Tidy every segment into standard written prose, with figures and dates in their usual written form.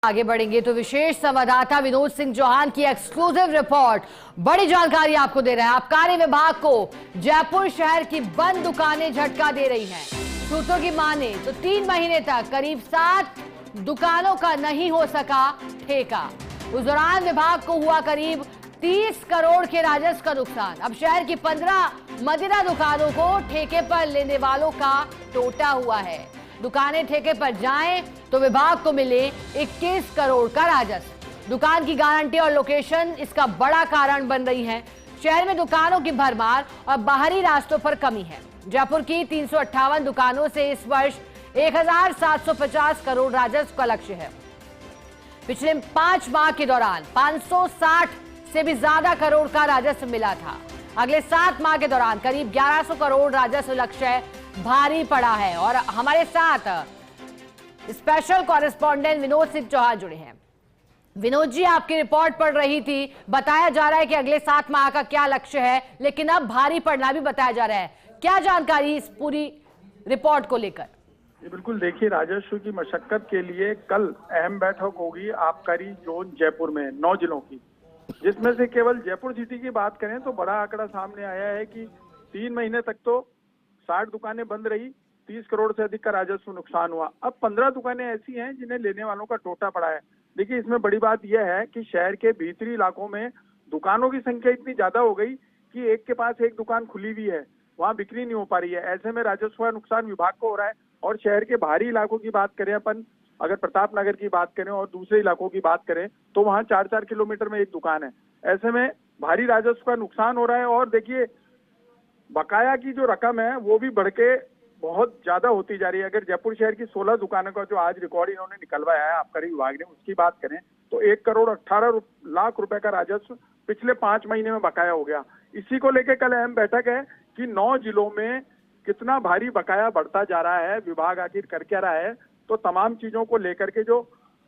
आगे बढ़ेंगे तो विशेष संवाददाता विनोद सिंह चौहान की एक्सक्लूसिव रिपोर्ट बड़ी जानकारी आपको दे रहे हैं। आबकारी विभाग को जयपुर शहर की बंद दुकानें झटका दे रही हैं। सूत्रों की माने तो 3 महीने तक करीब 7 दुकानों का नहीं हो सका ठेका। उस दौरान विभाग को हुआ करीब 30 करोड़ के राजस्व का नुकसान। अब शहर की 15 मदिरा दुकानों को ठेके पर लेने वालों का टोटा हुआ है। दुकानें ठेके पर जाएं तो विभाग को मिले 21 करोड़ का राजस्व। दुकान की गारंटी और लोकेशन इसका बड़ा कारण बन रही है। शहर में दुकानों की भरमार और बाहरी रास्तों पर कमी है। जयपुर की 358 दुकानों से इस वर्ष 1750 करोड़ राजस्व का लक्ष्य है। पिछले 5 माह के दौरान 560 से भी ज्यादा करोड़ का राजस्व मिला था। अगले 7 माह के दौरान करीब 1100 करोड़ राजस्व लक्ष्य भारी पड़ा है। और हमारे साथ स्पेशल कॉरेस्पॉन्डेंट विनोद सिंह चौहान जुड़े हैं। विनोद जी, आपकी रिपोर्ट पढ़ रही थी, बताया जा रहा है कि अगले 7 माह का क्या लक्ष्य है, लेकिन अब भारी पड़ना भी बताया जा रहा है। क्या जानकारी इस पूरी रिपोर्ट को लेकर? बिल्कुल, देखिए, राजस्व की मशक्कत के लिए कल अहम बैठक होगी आबकारी जोन जयपुर में 9 जिलों की, जिसमें से केवल जयपुर सिटी की बात करें तो बड़ा आंकड़ा सामने आया है कि 3 महीने तक तो 60 दुकानें बंद रही, 30 करोड़ से अधिक का राजस्व नुकसान हुआ। अब 15 दुकानें ऐसी हैं जिन्हें लेने वालों का टोटा पड़ा है। देखिए, इसमें बड़ी बात यह है कि शहर के भीतरी इलाकों में दुकानों की संख्या इतनी ज्यादा हो गई कि एक के पास एक दुकान खुली हुई है, वहां बिक्री नहीं हो पा रही है। ऐसे में राजस्व का नुकसान विभाग को हो रहा है। और शहर के बाहरी इलाकों की बात करें अपन, अगर प्रताप नगर की बात करें और दूसरे इलाकों की बात करें तो वहां 4-4 किलोमीटर में एक दुकान है। ऐसे में भारी राजस्व का नुकसान हो रहा है। और देखिए, बकाया की जो रकम है वो भी बढ़ के बहुत ज्यादा होती जा रही है। अगर जयपुर शहर की 16 दुकानों का जो आज रिकॉर्ड इन्होंने निकलवाया है आबकारी विभाग ने, उसकी बात करें तो 1 करोड़ 18 लाख रुपए का राजस्व पिछले 5 महीने में बकाया हो गया। इसी को लेकर कल अहम बैठक है कि 9 जिलों में कितना भारी बकाया बढ़ता जा रहा है, विभाग आखिर कर क्या रहा है। तो तमाम चीजों को लेकर के जो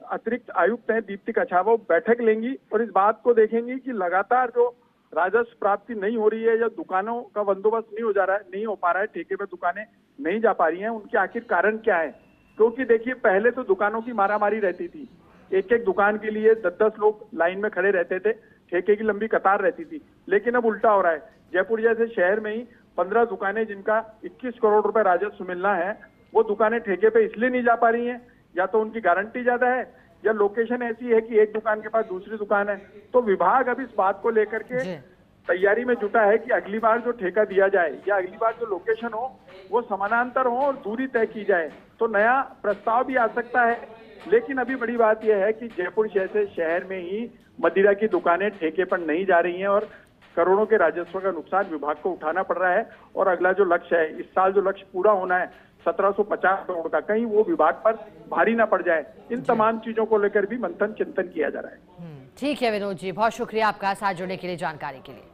अतिरिक्त आयुक्त हैं दीप्ति कछावा, वो बैठक लेंगी और इस बात को देखेंगी कि लगातार जो राजस्व प्राप्ति नहीं हो रही है या दुकानों का बंदोबस्त नहीं हो पा रहा है, ठेके पे दुकानें नहीं जा पा रही हैं, उनके आखिर कारण क्या है। क्योंकि देखिए, पहले तो दुकानों की मारामारी रहती थी, एक दुकान के लिए 10-10 लोग लाइन में खड़े रहते थे, ठेके की लंबी कतार रहती थी। लेकिन अब उल्टा हो रहा है। जयपुर जैसे शहर में ही 15 दुकानें जिनका 21 करोड़ रुपए राजस्व मिलना है, वो दुकानें ठेके पे इसलिए नहीं जा पा रही हैं, या तो उनकी गारंटी ज्यादा है या लोकेशन ऐसी है कि एक दुकान के पास दूसरी दुकान है। तो विभाग अब इस बात को लेकर के तैयारी में जुटा है कि अगली बार जो ठेका दिया जाए या अगली बार जो लोकेशन हो वो समानांतर हो और दूरी तय की जाए। तो नया प्रस्ताव भी आ सकता है। लेकिन अभी बड़ी बात यह है कि जयपुर जैसे शहर में ही मदिरा की दुकानें ठेके पर नहीं जा रही हैं और करोड़ों के राजस्व का नुकसान विभाग को उठाना पड़ रहा है। और अगला जो लक्ष्य है, इस साल जो लक्ष्य पूरा होना है 1750 करोड़ का, कहीं वो विभाग पर भारी ना पड़ जाए। इन तमाम चीजों को लेकर भी मंथन चिंतन किया जा रहा है। ठीक है विनोद जी, बहुत शुक्रिया आपका साथ जुड़ने के लिए, जानकारी के लिए।